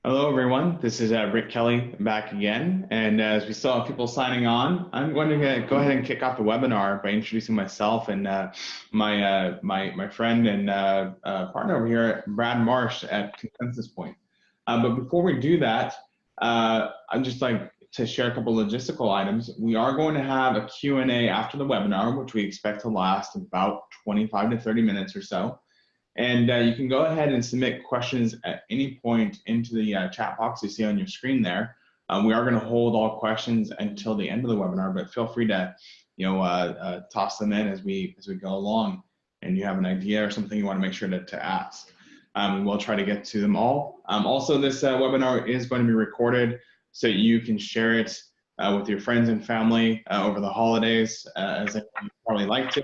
Hello, everyone. This is Rick Kelly back again. And as we still have people signing on, I'm going to go ahead and kick off the webinar by introducing myself and my friend and partner over here, Brad Marsh at Consensus Point. But before we do that, I'd just like to share a couple logistical items. We are going to have a Q&A after the webinar, which we expect to last about 25 to 30 minutes or so. And you can go ahead and submit questions at any point into the chat box you see on your screen there. We are going to hold all questions until the end of the webinar, but feel free to, toss them in as we go along, and you have an idea or something you want to make sure to ask. We'll try to get to them all. Also, this webinar is going to be recorded, so you can share it with your friends and family over the holidays, as you probably like to,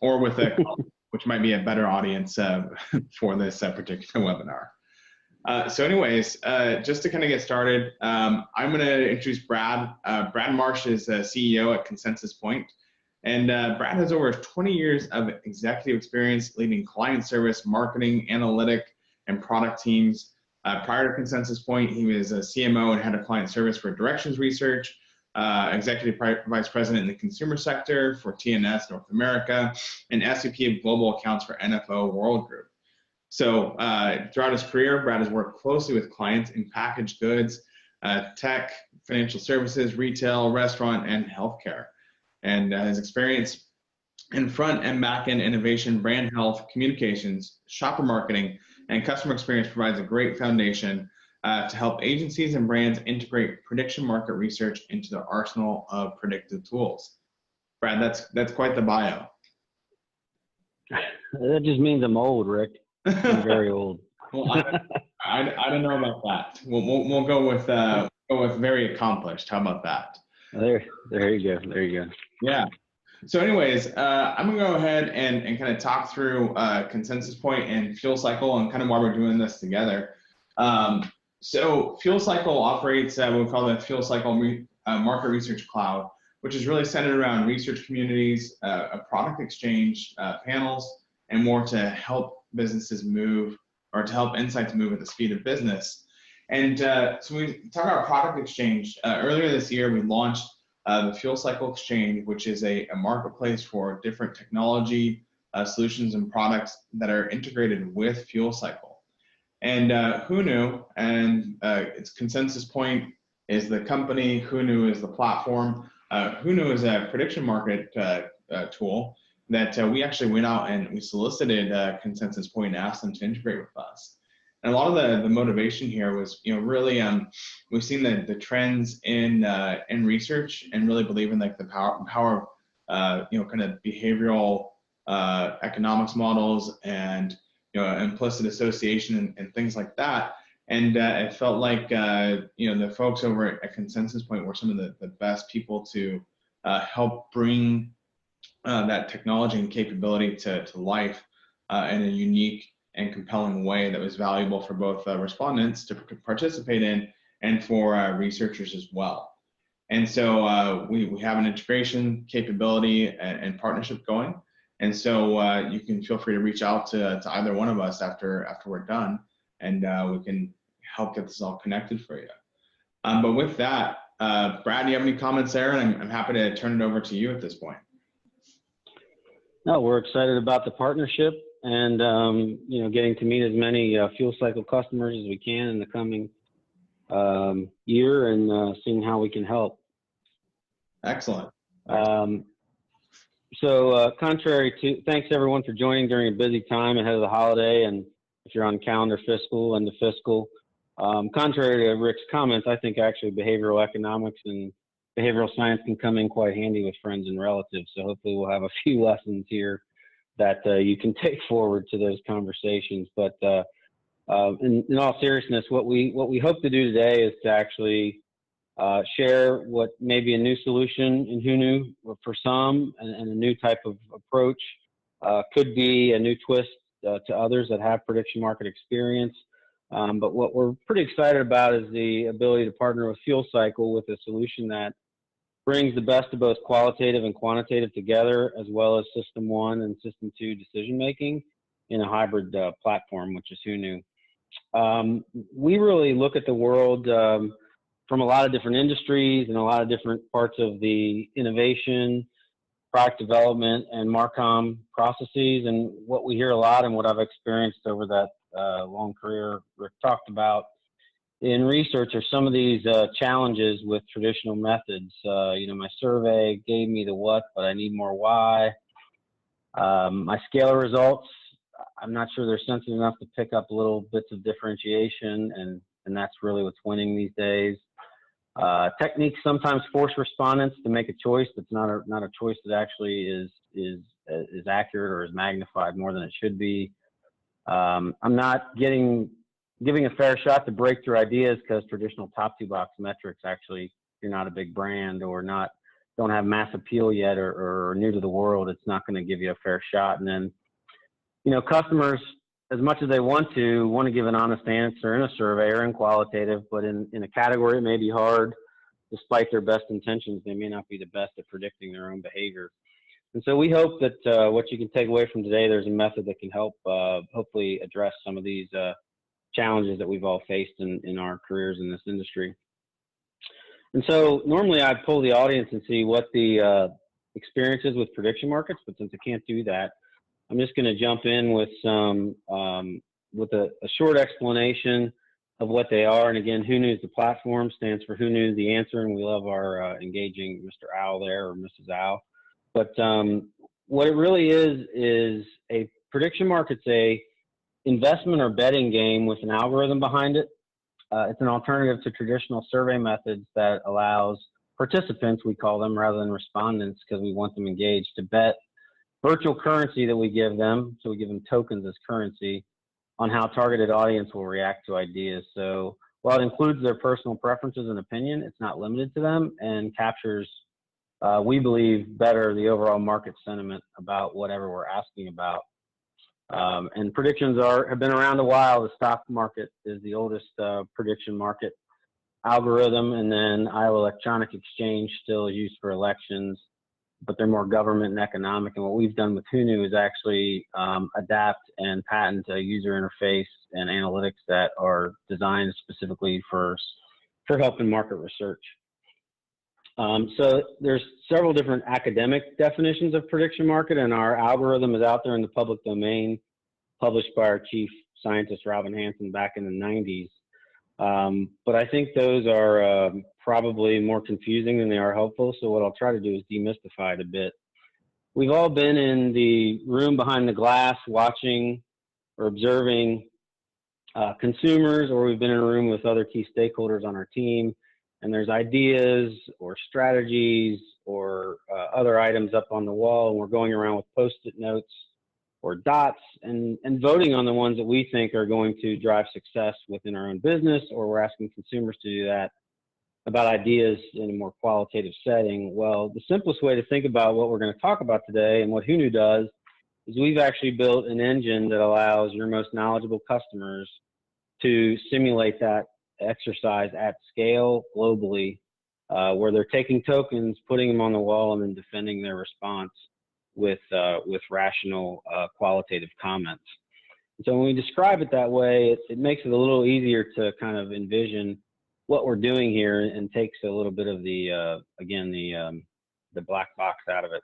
or with a which might be a better audience for this particular webinar. So anyways, just to kind of get started, I'm going to introduce Brad. Brad Marsh is the CEO at Consensus Point. And Brad has over 20 years of executive experience leading client service, marketing, analytic, and product teams. Prior to Consensus Point, he was a CMO and head of client service for Directions Research, Executive Vice President in the consumer sector for TNS North America, and SVP of Global Accounts for NFO World Group. So throughout his career, Brad has worked closely with clients in packaged goods, tech, financial services, retail, restaurant, and healthcare. And his experience in front and back end innovation, brand health, communications, shopper marketing, and customer experience provides a great foundation to help agencies and brands integrate prediction market research into their arsenal of predictive tools. Brad, that's quite the bio. That just means I'm old, Rick. I'm very old. Well, I don't know about that. We'll go with very accomplished. How about that? There you go. There you go. Yeah. So anyways, I'm going to go ahead and kind of talk through Consensus Point and Fuel Cycle and kind of why we're doing this together. So Fuel Cycle operates what we call the Fuel Cycle Market Research Cloud, which is really centered around research communities, a product exchange, panels, and more to help businesses move, or to help insights move at the speed of business. And so we talk about product exchange. Earlier this year, we launched the Fuel Cycle Exchange, which is a marketplace for different technology solutions and products that are integrated with Fuel Cycle. And HUUNU and its Consensus Point is the company, HUUNU is the platform. HUUNU is a prediction market tool that we actually went out and we solicited Consensus Point and asked them to integrate with us. And a lot of the motivation here was, really, we've seen the trends in research and really believe in like the power of, kind of behavioral economics models and implicit association and things like that. And it felt like, the folks over at Consensus Point were some of the best people to help bring that technology and capability to life in a unique and compelling way that was valuable for both respondents to participate in and for researchers as well. And so we have an integration capability and partnership going. And so you can feel free to reach out to either one of us after we're done, and we can help get this all connected for you. But with that, Brad, do you have any comments there? And I'm happy to turn it over to you at this point. No, we're excited about the partnership and getting to meet as many Fuel Cycle customers as we can in the coming year and seeing how we can help. Excellent. So contrary to, thanks everyone for joining during a busy time ahead of the holiday, and if you're on calendar fiscal and the fiscal. Contrary to Rick's comments, I think actually behavioral economics and behavioral science can come in quite handy with friends and relatives. So hopefully we'll have a few lessons here that you can take forward to those conversations. But in all seriousness, what we hope to do today is to actually share what may be a new solution in HUUNU for some, and a new type of approach. Could be a new twist to others that have prediction market experience. But what we're pretty excited about is the ability to partner with Fuel Cycle with a solution that brings the best of both qualitative and quantitative together, as well as System 1 and System 2 decision making in a hybrid platform, which is HUUNU. We really look at the world from a lot of different industries and a lot of different parts of the innovation, product development, and Marcom processes. And what we hear a lot, and what I've experienced over that long career Rick talked about in research, are some of these challenges with traditional methods. My survey gave me the what, but I need more why. My scalar results, I'm not sure they're sensitive enough to pick up little bits of differentiation, and that's really what's winning these days. Techniques sometimes force respondents to make a choice that's not a choice that actually is accurate or is magnified more than it should be. I'm not giving a fair shot to breakthrough ideas because traditional top two box metrics, actually, if you're not a big brand or don't have mass appeal yet or are new to the world, it's not going to give you a fair shot. And then, customers, as much as they want to give an honest answer in a survey or in qualitative, but in a category it may be hard. Despite their best intentions, they may not be the best at predicting their own behavior. And so we hope that what you can take away from today, there's a method that can help hopefully address some of these challenges that we've all faced in our careers in this industry. And so normally I'd poll the audience and see what the experience is with prediction markets, but since I can't do that, I'm just going to jump in with with a short explanation of what they are. And again, HUUNU is the platform, stands for HUUNU, the answer, and we love our engaging Mr. Owl there, or Mrs. Owl. But what it really is a prediction market's a investment or betting game with an algorithm behind it. It's an alternative to traditional survey methods that allows participants, we call them, rather than respondents, because we want them engaged, to bet virtual currency that we give them. So we give them tokens as currency on how targeted audience will react to ideas. So while it includes their personal preferences and opinion, it's not limited to them and captures, we believe, better the overall market sentiment about whatever we're asking about. And predictions have been around a while. The stock market is the oldest prediction market algorithm, and then Iowa Electronic Exchange still is used for elections, but they're more government and economic. And what we've done with HUUNU is actually adapt and patent a user interface and analytics that are designed specifically for helping market research. So there's several different academic definitions of prediction market, and our algorithm is out there in the public domain, published by our chief scientist, Robin Hanson, back in the 90s. But I think those are probably more confusing than they are helpful. So what I'll try to do is demystify it a bit. We've all been in the room behind the glass watching or observing consumers, or we've been in a room with other key stakeholders on our team, and there's ideas or strategies or other items up on the wall, and we're going around with Post-it notes or dots and voting on the ones that we think are going to drive success within our own business, or we're asking consumers to do that about ideas in a more qualitative setting. Well, the simplest way to think about what we're going to talk about today and what HUUNU does is we've actually built an engine that allows your most knowledgeable customers to simulate that exercise at scale globally, where they're taking tokens, putting them on the wall, and then defending their response with rational qualitative comments. So when we describe it that way, it makes it a little easier to kind of envision what we're doing here, and takes a little bit of the again the black box out of it.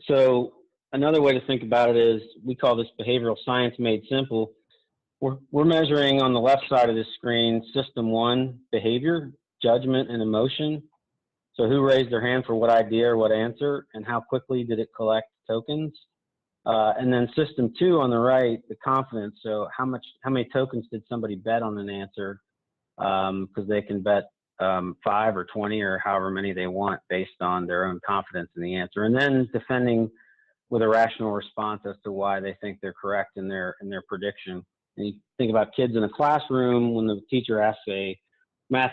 So another way to think about it is, we call this behavioral science made simple. We're measuring on the left side of this screen system one, behavior, judgment, and emotion. So who raised their hand for what idea or what answer, and how quickly did it collect tokens? And then system two on the right, the confidence. So how many tokens did somebody bet on an answer? Because they can bet 5 or 20 or however many they want based on their own confidence in the answer. And then defending with a rational response as to why they think they're correct in their prediction. And you think about kids in a classroom when the teacher asks a math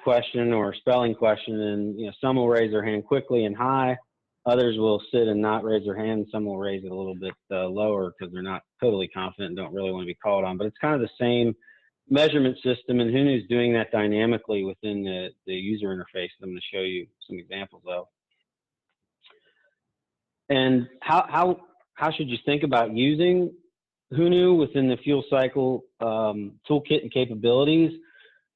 question or spelling question, and some will raise their hand quickly and high, others will sit and not raise their hand, and some will raise it a little bit lower because they're not totally confident and don't really want to be called on. But it's kind of the same measurement system, and HUUNU is doing that dynamically within the user interface that I'm going to show you some examples of. And how should you think about using HUUNU within the fuel cycle toolkit and capabilities.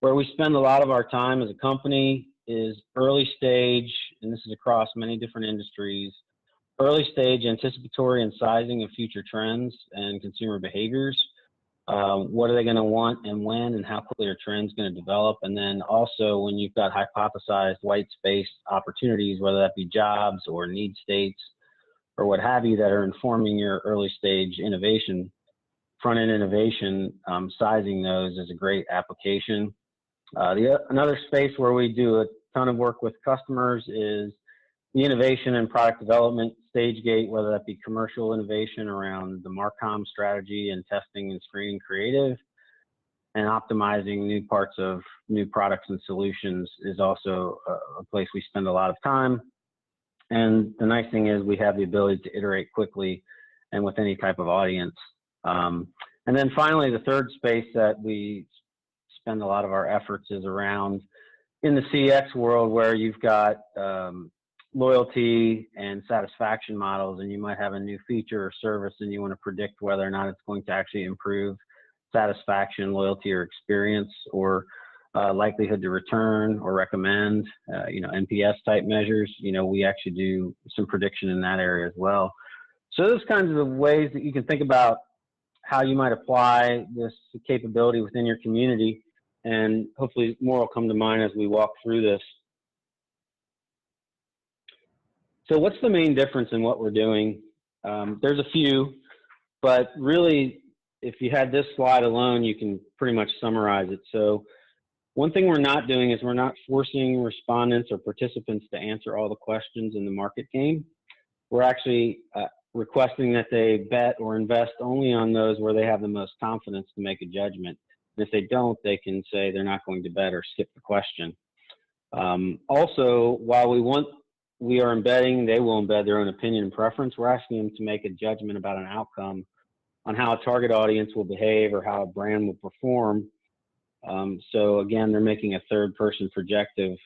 Where we spend a lot of our time as a company is early stage, and this is across many different industries, early stage anticipatory and sizing of future trends and consumer behaviors. What are they going to want and when, and how quickly are trends going to develop? And then also when you've got hypothesized white space opportunities, whether that be jobs or need states or what have you that are informing your early stage innovation, front-end innovation, sizing those is a great application. Another space where we do a ton of work with customers is the innovation and product development stage gate, whether that be commercial innovation around the Marcom strategy and testing and screening creative, and optimizing new parts of new products and solutions is also a place we spend a lot of time. And the nice thing is we have the ability to iterate quickly and with any type of audience. And then finally, the third space that we spend a lot of our efforts is around in the CX world, where you've got loyalty and satisfaction models, and you might have a new feature or service and you want to predict whether or not it's going to actually improve satisfaction, loyalty, or experience, or likelihood to return or recommend, NPS type measures. We actually do some prediction in that area as well. So those kinds of ways that you can think about how you might apply this capability within your community, and hopefully more will come to mind as we walk through this. So what's the main difference in what we're doing? There's a few, but really, if you had this slide alone, you can pretty much summarize it. So one thing we're not doing is we're not forcing respondents or participants to answer all the questions in the market game. We're actually requesting that they bet or invest only on those where they have the most confidence to make a judgment. And if they don't, they can say they're not going to bet or skip the question. Also, while we are embedding, they will embed their own opinion and preference. We're asking them to make a judgment about an outcome on how a target audience will behave or how a brand will perform. So again, they're making a third-person projective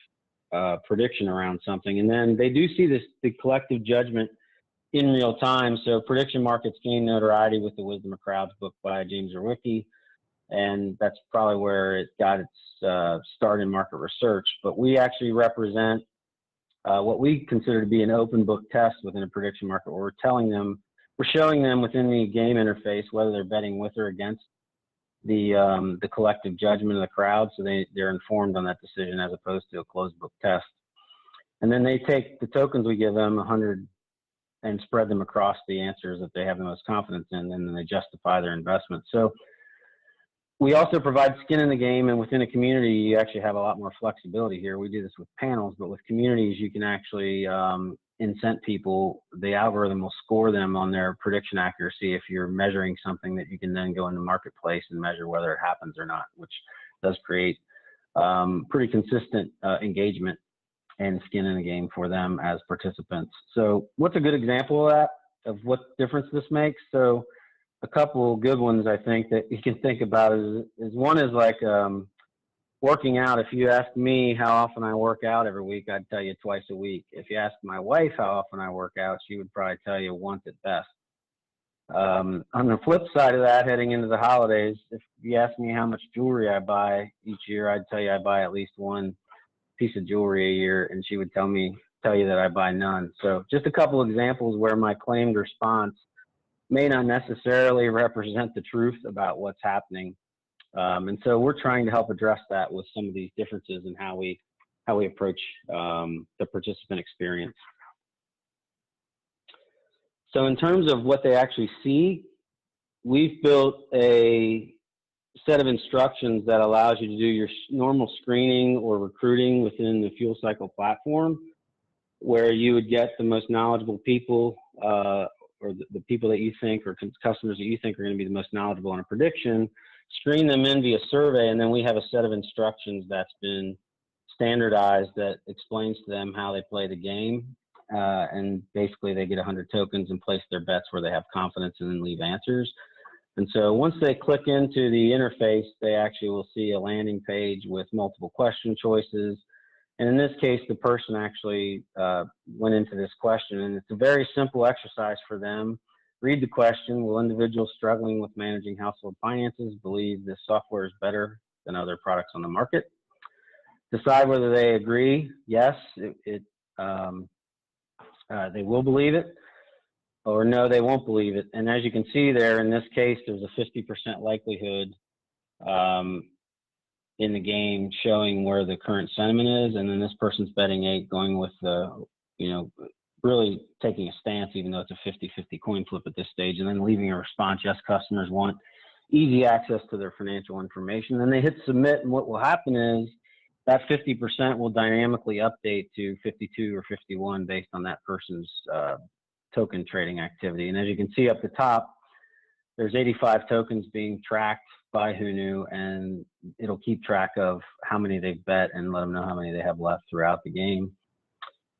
prediction around something. And then they do see the collective judgment in real time. So prediction markets gain notoriety with the Wisdom of Crowds book by James Orwicki, and that's probably where it got its start in market research. But we actually represent what we consider to be an open book test within a prediction market, where we're showing them within the game interface whether they're betting with or against the collective judgment of the crowd, so they're informed on that decision as opposed to a closed book test. And then they take the tokens we give them, 100, and spread them across the answers that they have the most confidence in, and then they justify their investment. So we also provide skin in the game, and within a community, you actually have a lot more flexibility here. We do this with panels, but with communities, you can actually incent people. The algorithm will score them on their prediction accuracy if you're measuring something that you can then go in the marketplace and measure whether it happens or not, which does create pretty consistent engagement and skin in the game for them as participants. So what's a good example of that, of what difference this makes? So a couple good ones I think that you can think about is one is like working out. If you ask me how often I work out every week, I'd tell you twice a week. If you ask my wife how often I work out, she would probably tell you once at best. On the flip side of that, heading into the holidays, if you ask me how much jewelry I buy each year, I'd tell you I buy at least one piece of jewelry a year, and she would tell you that I buy none. So just a couple examples where my claimed response may not necessarily represent the truth about what's happening. And so we're trying to help address that with some of these differences in how we approach the participant experience. So in terms of what they actually see, we've built a set of instructions that allows you to do your normal screening or recruiting within the fuel cycle platform, where you would get the most knowledgeable people or the people that you think, or customers that you think are going to be the most knowledgeable on a prediction, screen them in via survey, and then we have a set of instructions that's been standardized that explains to them how they play the game. And basically they get 100 tokens and place their bets where they have confidence and then leave answers. And so once they click into the interface, they actually will see a landing page with multiple question choices. And in this case, the person actually went into this question, and it's a very simple exercise for them. Read the question. Will individuals struggling with managing household finances believe this software is better than other products on the market? Decide whether they agree. Yes, they will believe it, or no, they won't believe it. And as you can see there, in this case, there's a 50% likelihood in the game showing where the current sentiment is, and then this person's betting 8, going with the, really taking a stance, even though it's a 50-50 coin flip at this stage, and then leaving a response. Yes, customers want easy access to their financial information. Then they hit submit, and what will happen is that 50% will dynamically update to 52 or 51 based on that person's token trading activity. And as you can see up the top, there's 85 tokens being tracked by HUUNU, and it'll keep track of how many they've bet and let them know how many they have left throughout the game.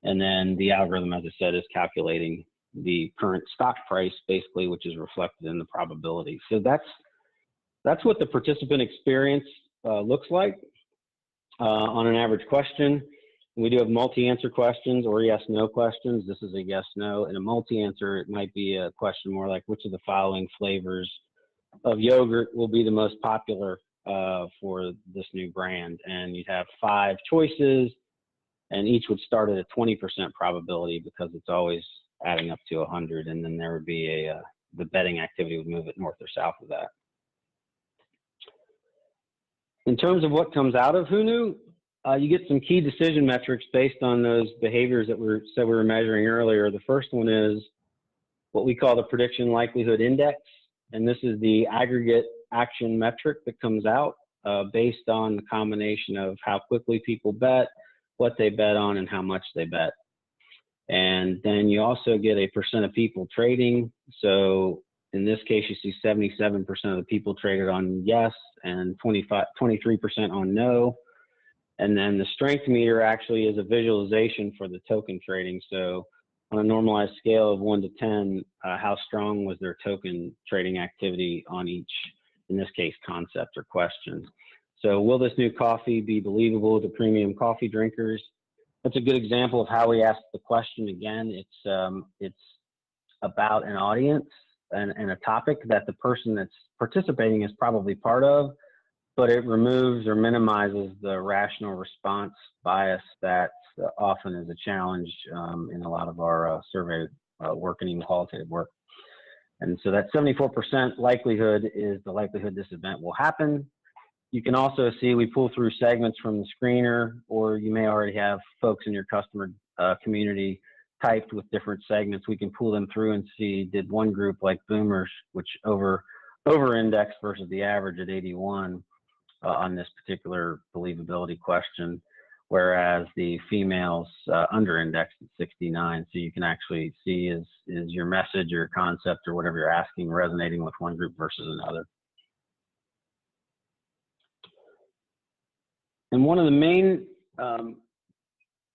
And then the algorithm, as I said, is calculating the current stock price, basically, which is reflected in the probability. So that's what the participant experience looks like on an average question. We do have multi-answer questions or yes/no questions. This is a yes/no. In a multi-answer, it might be a question more like, which of the following flavors of yogurt will be the most popular for this new brand? And you'd have 5 choices, and each would start at a 20% probability because it's always adding up to 100, and then there would be the betting activity would move it north or south of that. In terms of what comes out of HUUNU, you get some key decision metrics based on those behaviors that we were measuring earlier. The first one is what we call the prediction likelihood index, and this is the aggregate action metric that comes out based on the combination of how quickly people bet, what they bet on, and how much they bet. And then you also get a percent of people trading. So in this case, you see 77% of the people traded on yes and 23% on no. And then the strength meter actually is a visualization for the token trading. So on a normalized scale of 1 to 10, how strong was their token trading activity on each, in this case, concept or question. So will this new coffee be believable to premium coffee drinkers? That's a good example of how we ask the question again. It's about an audience and a topic that the person that's participating is probably part of, but it removes or minimizes the rational response bias that often is a challenge in a lot of our survey work and even qualitative work. And so that 74% likelihood is the likelihood this event will happen. You can also see we pull through segments from the screener, or you may already have folks in your customer community typed with different segments. We can pull them through and see, did one group like boomers, which over-indexed versus the average at 81 on this particular believability question, whereas the females under-indexed at 69. So you can actually see is your message or concept or whatever you're asking resonating with one group versus another. And one of the main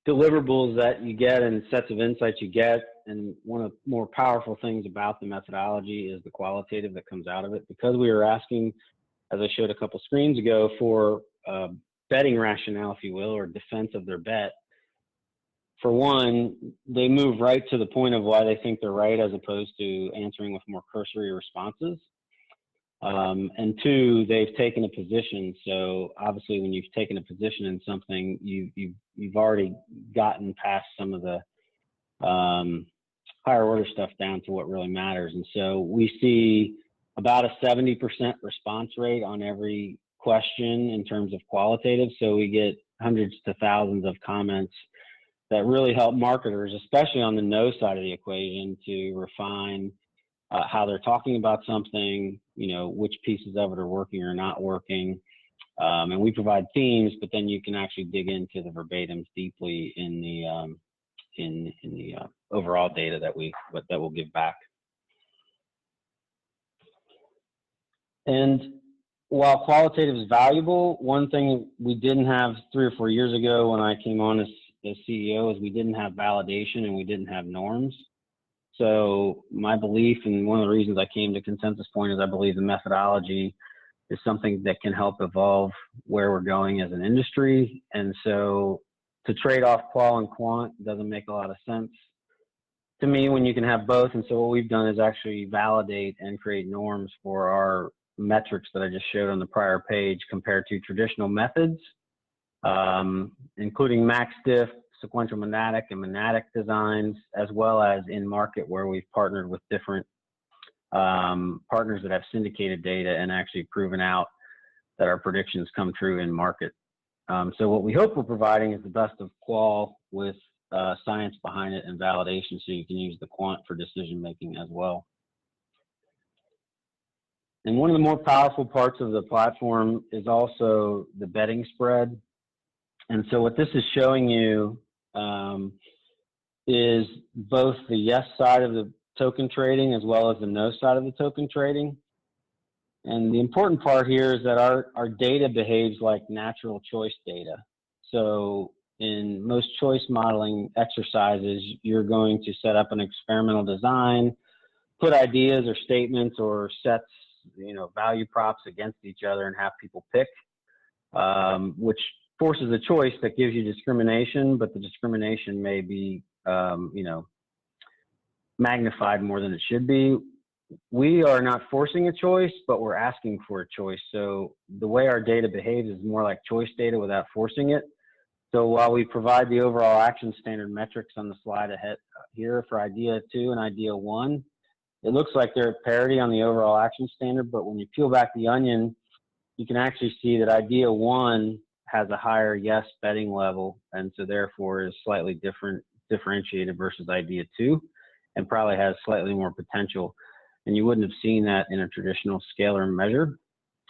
deliverables that you get and sets of insights you get, and one of the more powerful things about the methodology is the qualitative that comes out of it. Because we were asking, as I showed a couple screens ago, for betting rationale, if you will, or defense of their bet. For one, they move right to the point of why they think they're right, as opposed to answering with more cursory responses. And two, they've taken a position. So obviously, when you've taken a position in something, you've already gotten past some of the higher order stuff down to what really matters. And so we see about a 70% response rate on every question in terms of qualitative. So we get hundreds to thousands of comments that really help marketers, especially on the no side of the equation, to refine how they're talking about something, which pieces of it are working or not working. And we provide themes, but then you can actually dig into the verbatims deeply in the overall data that we'll give back. And while qualitative is valuable, one thing we didn't have 3 or 4 years ago when I came on as CEO is we didn't have validation and we didn't have norms. So my belief, and one of the reasons I came to Consensus Point, is I believe the methodology is something that can help evolve where we're going as an industry. And so to trade off qual and quant doesn't make a lot of sense. to me when you can have both. And so what we've done is actually validate and create norms for our metrics that I just showed on the prior page compared to traditional methods, including max diff, sequential monadic and monadic designs, as well as in market where we've partnered with different partners that have syndicated data and actually proven out that our predictions come true in market. So what we hope we're providing is the best of qual with science behind it and validation, so you can use the quant for decision making as well. And one of the more powerful parts of the platform is also the betting spread. And so what this is showing you is both the yes side of the token trading as well as the no side of the token trading. And the important part here is that our data behaves like natural choice data. So in most choice modeling exercises, you're going to set up an experimental design, put ideas or statements or sets, value props against each other and have people pick, which forces a choice that gives you discrimination, but the discrimination may be, magnified more than it should be. We are not forcing a choice, but we're asking for a choice. So the way our data behaves is more like choice data without forcing it. So while we provide the overall action standard metrics on the slide ahead here for idea 2 and idea 1, it looks like they're at parity on the overall action standard, but when you peel back the onion, you can actually see that idea 1 has a higher yes betting level, and so therefore is slightly differentiated versus idea 2, and probably has slightly more potential. And you wouldn't have seen that in a traditional scalar measure.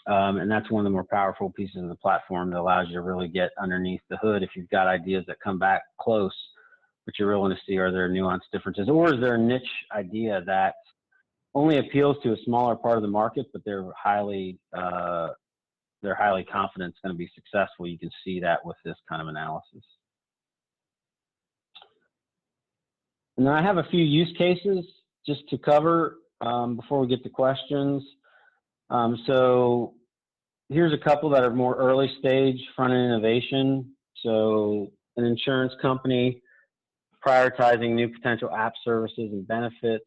And that's one of the more powerful pieces of the platform that allows you to really get underneath the hood if you've got ideas that come back close, but you're willing to see, are there nuanced differences, or is there a niche idea that only appeals to a smaller part of the market, but they're highly confident it's going to be successful. You can see that with this kind of analysis. And then I have a few use cases just to cover before we get to questions. So here's a couple that are more early stage front-end innovation. So an insurance company prioritizing new potential app services and benefits.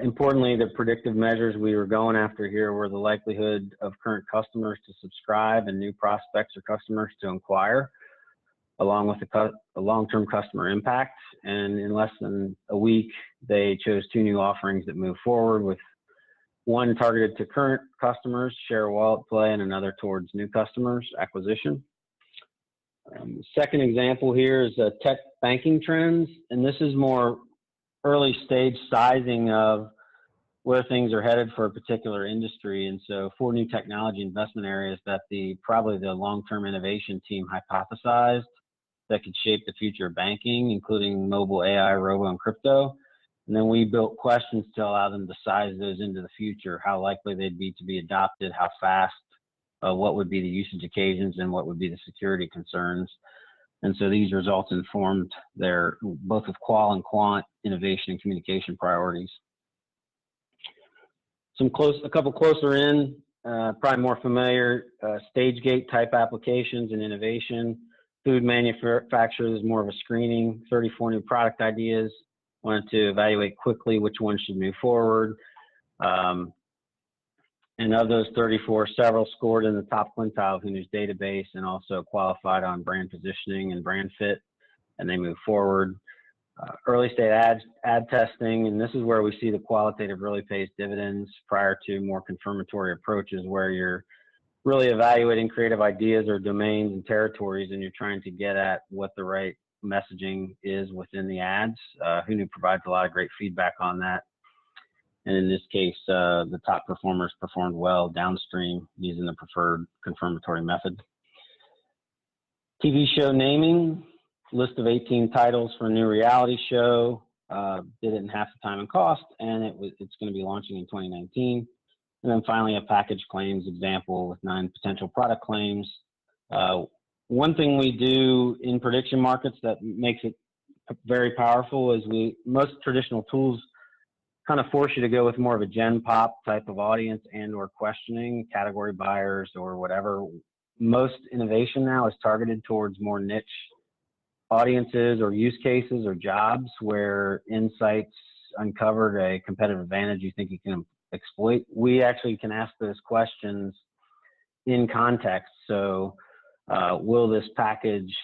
Importantly, the predictive measures we were going after here were the likelihood of current customers to subscribe and new prospects or customers to inquire, along with a long-term customer impact. And in less than a week, they chose 2 new offerings that move forward, with one targeted to current customers, share a wallet play, and another towards new customers acquisition. Second example here is tech banking trends, and this is more early stage sizing of where things are headed for a particular industry. And so 4 new technology investment areas that probably the long-term innovation team hypothesized that could shape the future of banking, including mobile, AI, robo, and crypto. And then we built questions to allow them to size those into the future, how likely they'd be to be adopted, how fast, what would be the usage occasions, and what would be the security concerns. And so these results informed their both of qual and quant innovation and communication priorities. A couple closer in, probably more familiar, stage gate type applications and innovation. Food manufacturers, more of a screening, 34 new product ideas, wanted to evaluate quickly which ones should move forward. And of those 34, several scored in the top quintile of HUUNU's database and also qualified on brand positioning and brand fit, and they move forward. Early stage ad testing, and this is where we see the qualitative really pays dividends prior to more confirmatory approaches where you're really evaluating creative ideas or domains and territories, and you're trying to get at what the right messaging is within the ads. HUUNU provides a lot of great feedback on that. And in this case, the top performers performed well downstream using the preferred confirmatory method. TV show naming, list of 18 titles for a new reality show. Did it in half the time and cost, and it's going to be launching in 2019. And then finally, a package claims example with 9 potential product claims. One thing we do in prediction markets that makes it very powerful is most traditional tools kind of force you to go with more of a gen pop type of audience and or questioning, category buyers or whatever. Most innovation now is targeted towards more niche audiences or use cases or jobs where insights uncovered a competitive advantage you think you can exploit, we actually can ask those questions in context. So will this package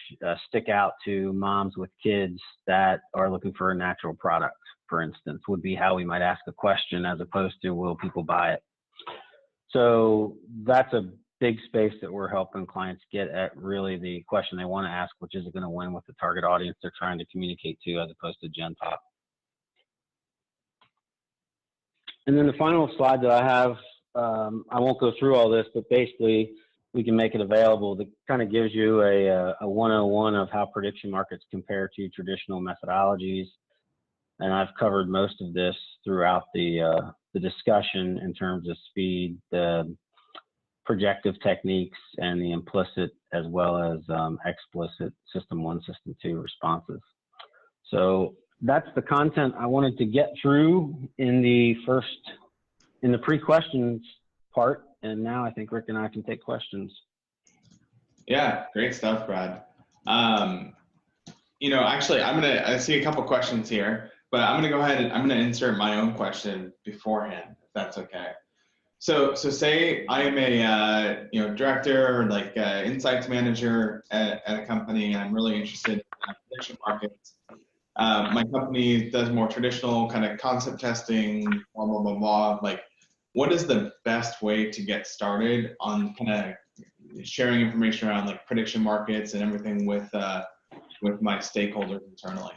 stick out to moms with kids that are looking for a natural product, for instance, would be how we might ask a question, as opposed to will people buy it. So that's a big space that we're helping clients get at, really the question they want to ask, which is it going to win with the target audience they're trying to communicate to, as opposed to Gen Pop. And then the final slide that I have, I won't go through all this, but basically we can make it available. That kind of gives you a 101 of how prediction markets compare to traditional methodologies. And I've covered most of this throughout the discussion in terms of speed, the projective techniques, and the implicit as well as explicit system 1, system 2 responses. So that's the content I wanted to get through in the pre-questions part. And now I think Rick and I can take questions. Yeah, great stuff, Brad. You know, actually, I see a couple questions here, but I'm gonna go ahead and I'm gonna insert my own question beforehand, if that's okay. So say I am a director or like insights manager at a company, and I'm really interested in prediction markets. My company does more traditional kind of concept testing, blah, blah, blah, blah. Like, what is the best way to get started on kind of sharing information around like prediction markets and everything with my stakeholders internally?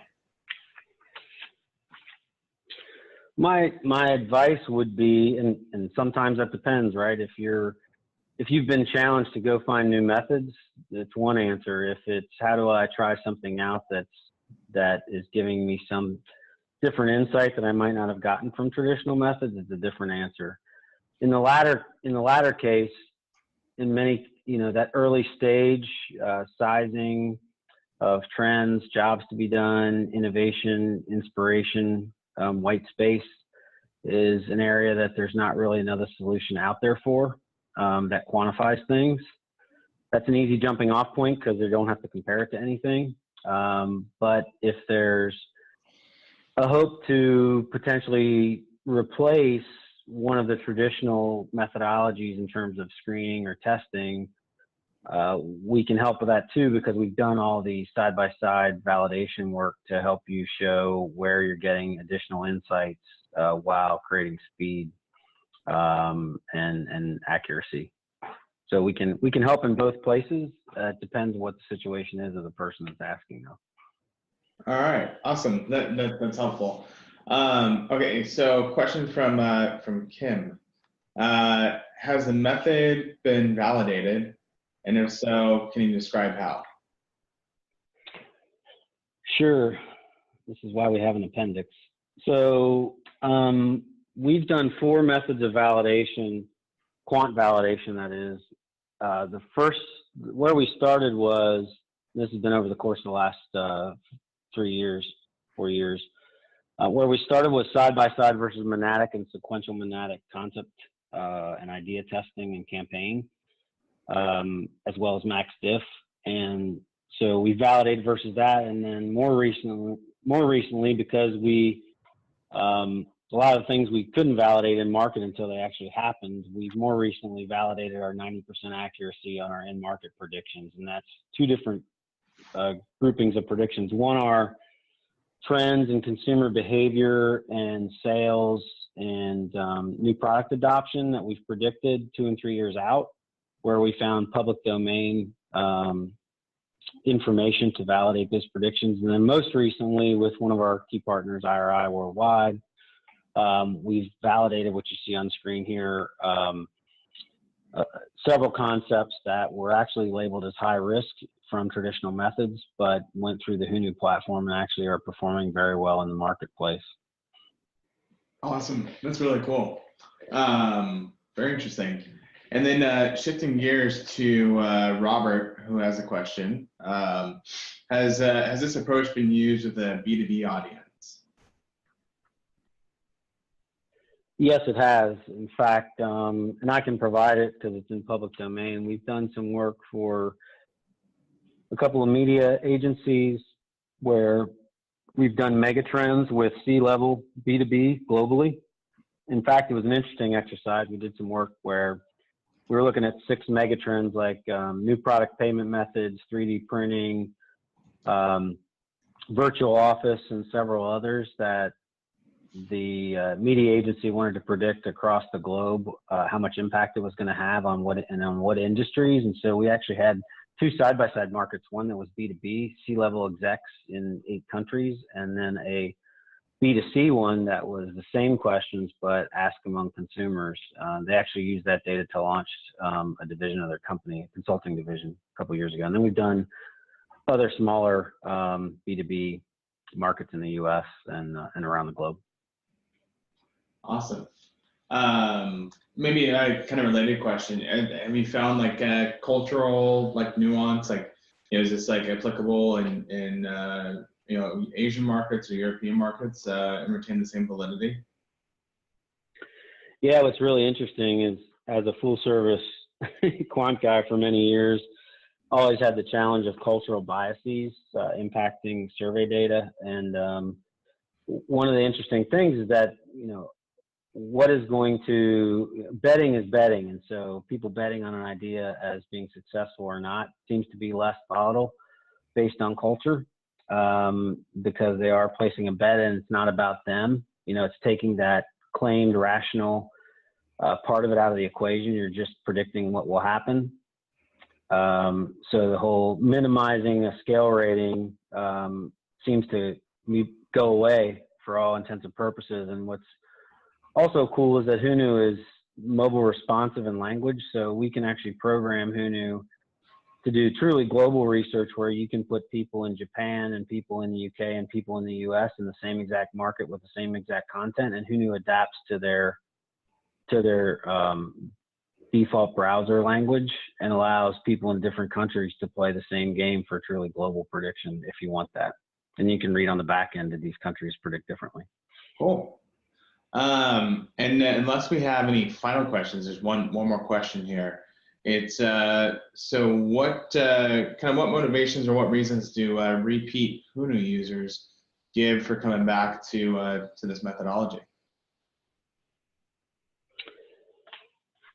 My advice would be, and sometimes that depends, right? If you've been challenged to go find new methods, it's one answer. If it's how do I try something out that is giving me some different insight that I might not have gotten from traditional methods, it's a different answer. In the latter case, in many, that early stage sizing of trends, jobs to be done, innovation, inspiration, white space is an area that there's not really another solution out there for that quantifies things. That's an easy jumping off point because they don't have to compare it to anything. But if there's a hope to potentially replace one of the traditional methodologies in terms of screening or testing, we can help with that too, because we've done all the side-by-side validation work to help you show where you're getting additional insights while creating speed and accuracy. So we can help in both places. It depends on what the situation is of the person that's asking, though. All right, awesome. That's helpful. Okay, so question from Kim. Has the method been validated? And if so, can you describe how? Sure. This is why we have an appendix. So we've done 4 methods of validation, quant validation, that is. The first, where we started was, this has been over the course of the last 4 years, where we started was side-by-side versus monadic and sequential monadic concept and idea testing and campaign, as well as max diff. And so we validated versus that. And then more recently, because a lot of things we couldn't validate in market until they actually happened, we've more recently validated our 90% accuracy on our end market predictions. And that's 2 different groupings of predictions. One are trends in consumer behavior and sales and new product adoption that we've predicted 2 and 3 years out, where we found public domain information to validate those predictions. And then most recently, with one of our key partners, IRI Worldwide, we've validated what you see on screen here, several concepts that were actually labeled as high risk from traditional methods, but went through the HUUNU platform and actually are performing very well in the marketplace. Awesome, that's really cool. Very interesting. And then shifting gears to Robert, who has a question. Has this approach been used with a B2B audience? Yes, it has. In fact, and I can provide it because it's in public domain. We've done some work for a couple of media agencies where we've done mega trends with C-level B2B globally. In fact, it was an interesting exercise. We did some work where we were looking at 6 mega trends like new product payment methods, 3D printing, virtual office, and several others that the media agency wanted to predict across the globe how much impact it was going to have on what industries. And so we actually had 2 side-by-side markets, one that was B2B, C-level execs in 8 countries, and then a B2C one that was the same questions but asked among consumers. They actually used that data to launch a division of their company, a consulting division, a couple of years ago. And then we've done other smaller B2B markets in the U.S. and around the globe. Awesome. Maybe a kind of related question. Have you found like a cultural like nuance? Like, is this like applicable in Asian markets or European markets and retain the same validity? Yeah, what's really interesting is, as a full service quant guy for many years, always had the challenge of cultural biases impacting survey data. And one of the interesting things is that, what is going to, betting is betting. And so people betting on an idea as being successful or not seems to be less volatile based on culture, because they are placing a bet and it's not about them. It's taking that claimed rational part of it out of the equation. You're just predicting what will happen. So the whole minimizing a scale rating seems to go away for all intents and purposes. And what's also cool is that HUUNU is mobile responsive in language, so we can actually program HUUNU to do truly global research where you can put people in Japan and people in the UK and people in the US in the same exact market with the same exact content, and HUUNU adapts to their default browser language and allows people in different countries to play the same game for truly global prediction if you want that. And you can read on the back end that these countries predict differently. Cool. And unless we have any final questions, there's one more question here. It's so what what motivations or what reasons do repeat HUUNU users give for coming back to this methodology?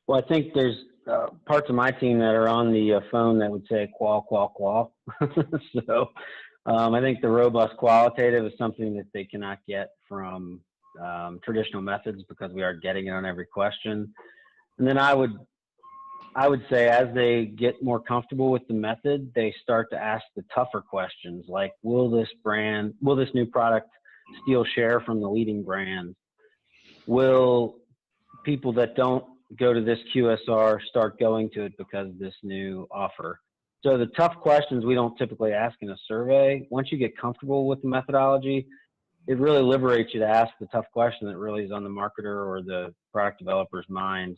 Well, I think there's parts of my team that are on the phone that would say qual, qual, qual. So I think the robust qualitative is something that they cannot get from traditional methods, because we are getting it on every question. And then I would say, as they get more comfortable with the method, they start to ask the tougher questions, like, will this new product steal share from the leading brand? Will people that don't go to this QSR start going to it because of this new offer? So the tough questions we don't typically ask in a survey. Once you get comfortable with the methodology, it really liberates you to ask the tough question that really is on the marketer or the product developer's mind,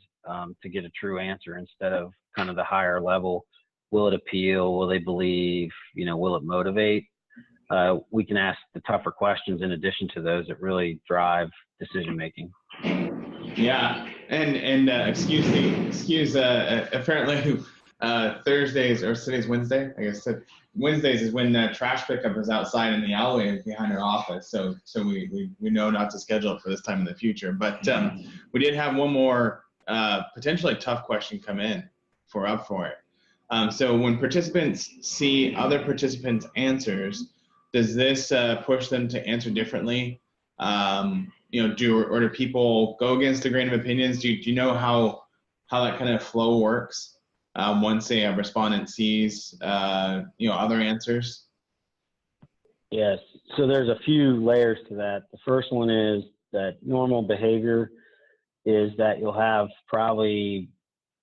to get a true answer, instead of kind of the higher level. Will it appeal? Will they believe? Will it motivate? We can ask the tougher questions in addition to those that really drive decision making. Yeah, and excuse apparently Thursdays, or today's Wednesday, I guess Wednesdays is when trash pickup is outside in the alleyway behind our office. So we know not to schedule it for this time in the future. But we did have one more potentially tough question come in for it. So when participants see other participants' answers, does this push them to answer differently? Do people go against the grain of opinions? Do you know how that kind of flow works once a respondent sees other answers? Yes. So there's a few layers to that. The first one is that normal behavior is that you'll have probably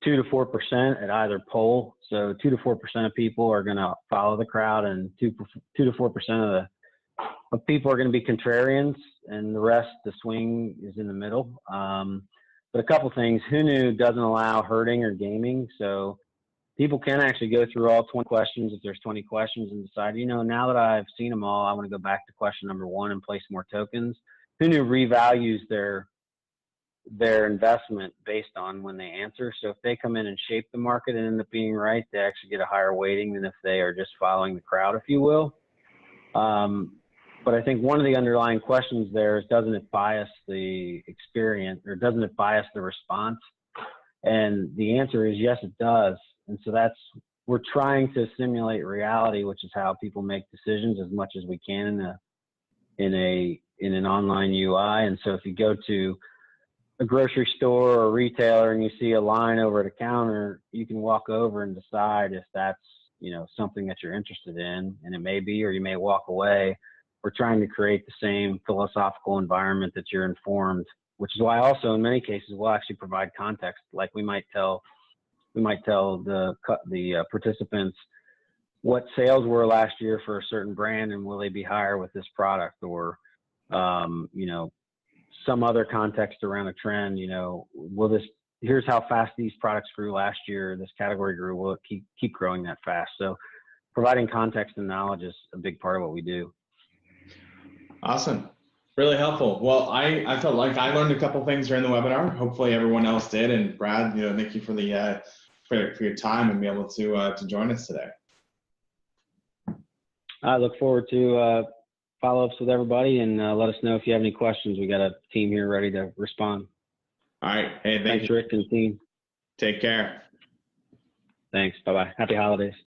2 to 4% at either poll. So 2 to 4% of people are going to follow the crowd, and 2 to 4% of people are going to be contrarians, and the rest, the swing, is in the middle. But a couple things: HUUNU doesn't allow herding or gaming, so people can actually go through all 20 questions if there's 20 questions and decide, now that I've seen them all, I want to go back to question number 1 and place more tokens. HUUNU revalues their investment based on when they answer. So if they come in and shape the market and end up being right, they actually get a higher weighting than if they are just following the crowd, if you will. But I think one of the underlying questions there is, doesn't it bias the experience, or doesn't it bias the response? And the answer is yes, it does. And so we're trying to simulate reality, which is how people make decisions as much as we can in an online UI. And so if you go to a grocery store or a retailer and you see a line over at a counter, you can walk over and decide if that's, something that you're interested in, and it may be, or you may walk away. We're trying to create the same philosophical environment that you're informed, which is why also in many cases we'll actually provide context. Like we might tell the participants what sales were last year for a certain brand, and will they be higher with this product, or some other context around a trend. Here's how fast these products grew last year. This category grew. Will it keep growing that fast? So providing context and knowledge is a big part of what we do. Awesome. Really helpful. Well, I felt like I learned a couple things during the webinar. Hopefully everyone else did. And Brad, thank you for the for your time and be able to join us today. I look forward to follow-ups with everybody, and let us know if you have any questions. We got a team here ready to respond. All right. Hey, thanks, Rick and team. Take care. Thanks. Bye-bye. Happy holidays.